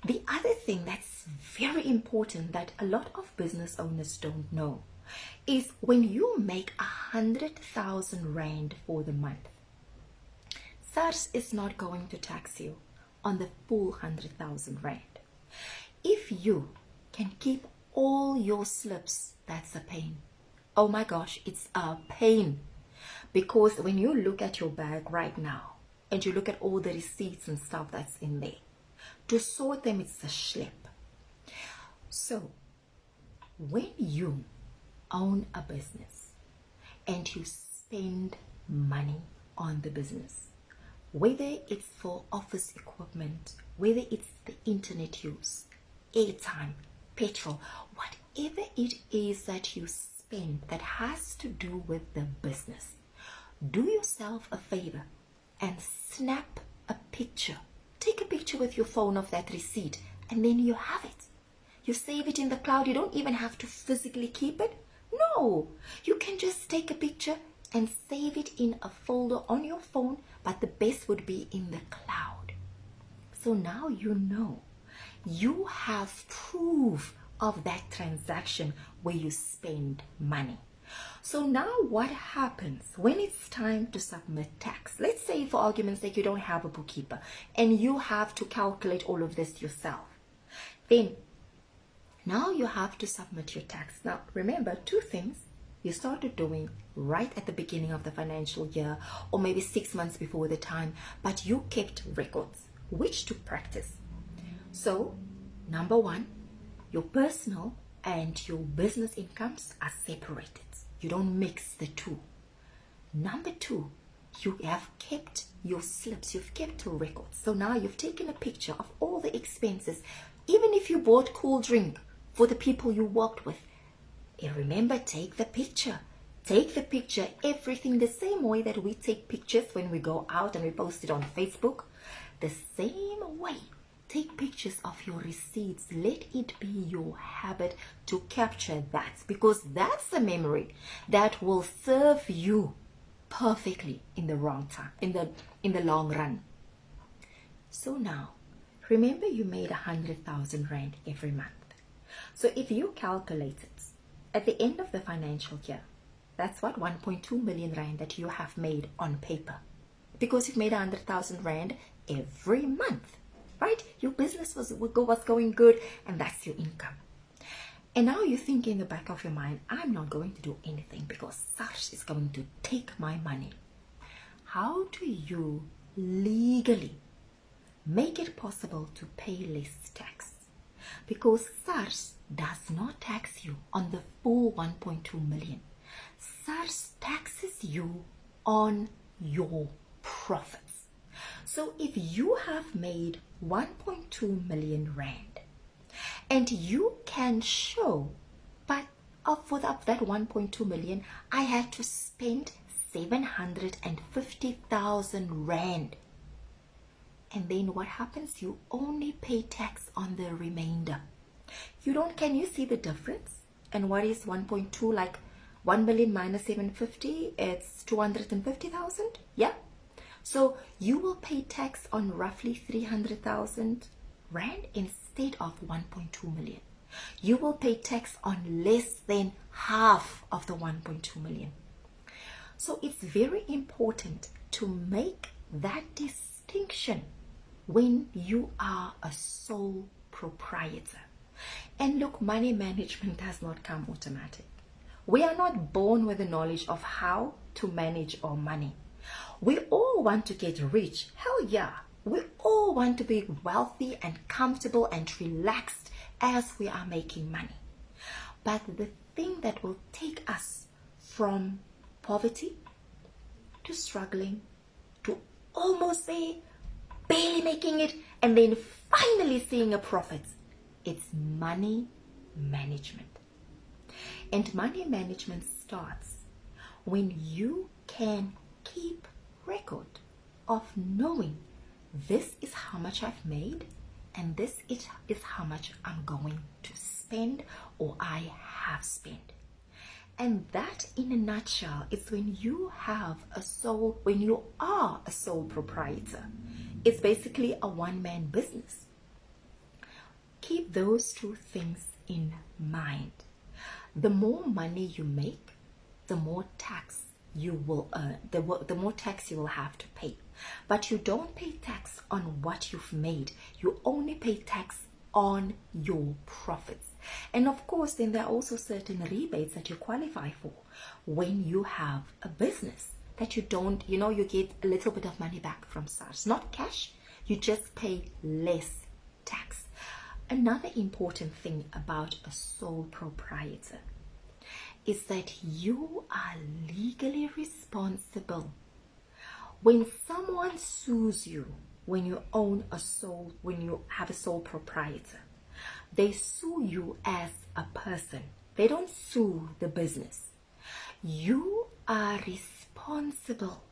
The other thing that's very important that a lot of business owners don't know is when you make 100,000 Rand for the month, SARS is not going to tax you on the full 100,000 Rand. If you can keep all your slips, that's a pain. Oh my gosh, it's a pain. Because when you look at your bag right now and you look at all the receipts and stuff that's in there, to sort them, it's a schlep. So when you own a business and you spend money on the business, whether it's for office equipment, whether it's the internet use, airtime, petrol, whatever it is that you spend that has to do with the business, do yourself a favor and snap a picture. Take a picture with your phone of that receipt and then you have it. You save it in the cloud. You don't even have to physically keep it. No, you can just take a picture and save it in a folder on your phone, but the best would be in the cloud. So now you know. You have proof of that transaction where you spend money. So now what happens when it's time to submit tax? Let's say for argument's sake you don't have a bookkeeper and you have to calculate all of this yourself. Then now you have to submit your tax. Now remember, two things you started doing right at the beginning of the financial year or maybe 6 months before the time, but you kept records, which to practice. So number one, your personal and your business incomes are separated. You don't mix the two. Number two, you have kept your slips, you've kept records. So now you've taken a picture of all the expenses, even if you bought cool drink for the people you worked with. And remember, take the picture. Take the picture, everything the same way that we take pictures when we go out and we post it on Facebook. The same way. Take pictures of your receipts. Let it be your habit to capture that, because that's a memory that will serve you perfectly in the wrong time, in the long run. So now, remember you made 100,000 Rand every month. So if you calculate it at the end of the financial year, that's what 1.2 million Rand that you have made on paper, because you've made 100,000 Rand every month. Right? Your business was going good, and that's your income. And now you think in the back of your mind, I'm not going to do anything because SARS is going to take my money. How do you legally make it possible to pay less tax? Because SARS does not tax you on the full 1.2 million. SARS taxes you on your profits. So if you have made 1.2 million Rand and you can show, but for that 1.2 million, I had to spend 750,000 Rand. And then what happens? You only pay tax on the remainder. Can you see the difference? And what is 1.2? Like 1 million minus 750, it's 250,000. Yeah. So you will pay tax on roughly 300,000 Rand instead of 1.2 million. You will pay tax on less than half of the 1.2 million. So it's very important to make that distinction when you are a sole proprietor. And look, money management does not come automatic. We are not born with the knowledge of how to manage our money. We all want to get rich. Hell yeah. We all want to be wealthy and comfortable and relaxed as we are making money. But the thing that will take us from poverty to struggling to almost there, barely making it, and then finally seeing a profit, it's money management. And money management starts when you can keep record of knowing this is how much I've made and this is how much I'm going to spend or I have spent. And that in a nutshell is when you are a sole proprietor. It's basically a one-man business. those two things in mind. The more money you make, the more tax you will earn, the more tax you will have to pay. But you don't pay tax on what you've made. You only pay tax on your profits. And of course, then there are also certain rebates that you qualify for when you have a business that you don't, you get a little bit of money back from SARS. Not cash, you just pay less tax. Another important thing about a sole proprietor is that you are legally responsible. When someone sues you, when you have a sole proprietor, they sue you as a person. They don't sue the business. You are responsible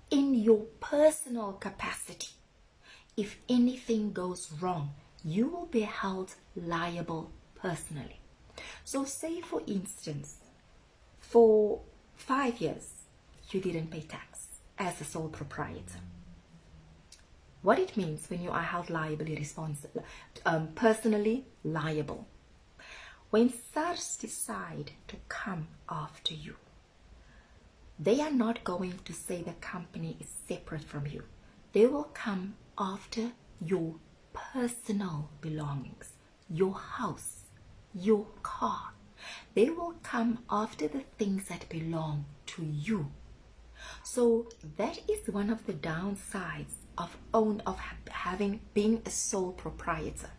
in your personal capacity. If anything goes wrong, you will be held liable personally. So say, for instance, for 5 years, you didn't pay tax as a sole proprietor. What it means when you are held liably responsible, personally liable. When SARS decide to come after you, they are not going to say the company is separate from you. They will come after your personal belongings, your house, your car. They will come after the things that belong to you. So that is one of the downsides of being a sole proprietor.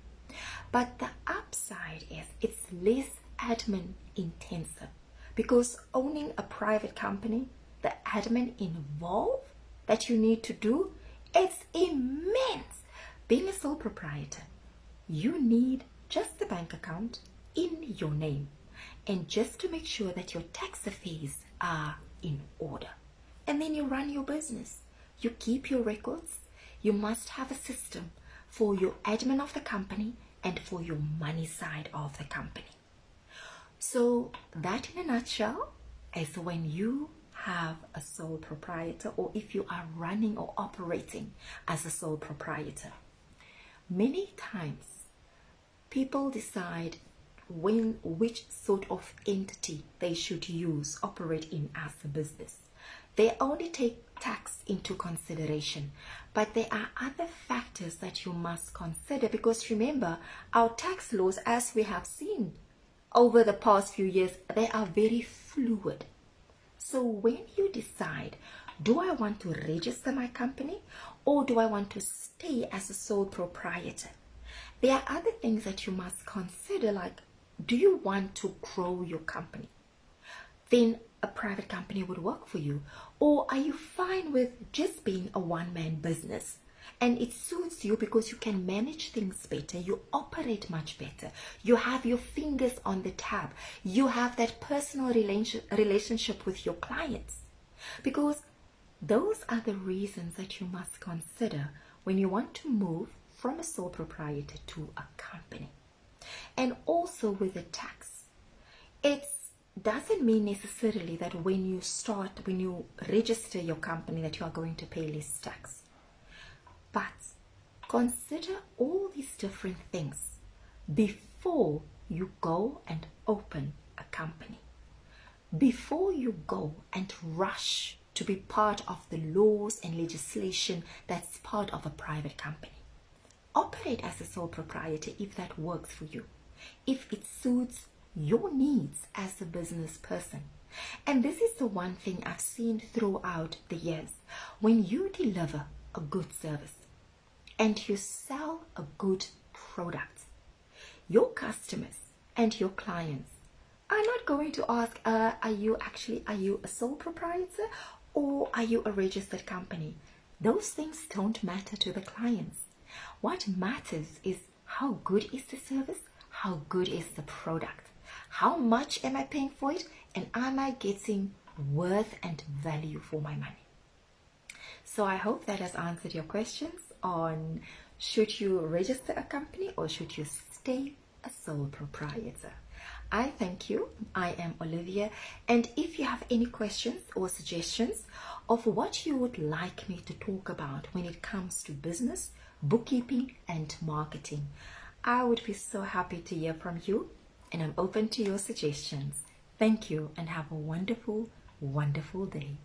But the upside is it's less admin intensive, because owning a private company, the admin involved that you need to do, it's immense. Being a sole proprietor, you need just the bank account in your name, and just to make sure that your tax affairs are in order. And then you run your business. You keep your records. You must have a system for your admin of the company and for your money side of the company. So that in a nutshell is when you have a sole proprietor, or if you are running or operating as a sole proprietor. Many times people decide which sort of entity they should operate in as a business. They only take tax into consideration, but there are other factors that you must consider, because remember, our tax laws, as we have seen over the past few years, they are very fluid. So when you decide, do I want to register my company or do I want to stay as a sole proprietor? There are other things that you must consider, like, do you want to grow your company? Then a private company would work for you. Or are you fine with just being a one-man business? And it suits you because you can manage things better. You operate much better. You have your fingers on the tab. You have that personal relationship with your clients. Because those are the reasons that you must consider when you want to move from a sole proprietor to a company. And also with the tax, it doesn't mean necessarily that when you register your company that you are going to pay less tax. But consider all these different things before you go and open a company. Before you go and rush to be part of the laws and legislation that's part of a private company. Operate as a sole proprietor if that works for you, if it suits your needs as a business person. And this is the one thing I've seen throughout the years. When you deliver a good service and you sell a good product, your customers and your clients are not going to ask, are you a sole proprietor or are you a registered company? Those things don't matter to the clients. What matters is how good is the service, how good is the product, how much am I paying for it, and am I getting worth and value for my money? So I hope that has answered your questions on should you register a company or should you stay a sole proprietor. I thank you. I am Olivia, and if you have any questions or suggestions of what you would like me to talk about when it comes to business, bookkeeping and marketing, I would be so happy to hear from you, and I'm open to your suggestions. Thank you and have a wonderful, wonderful day.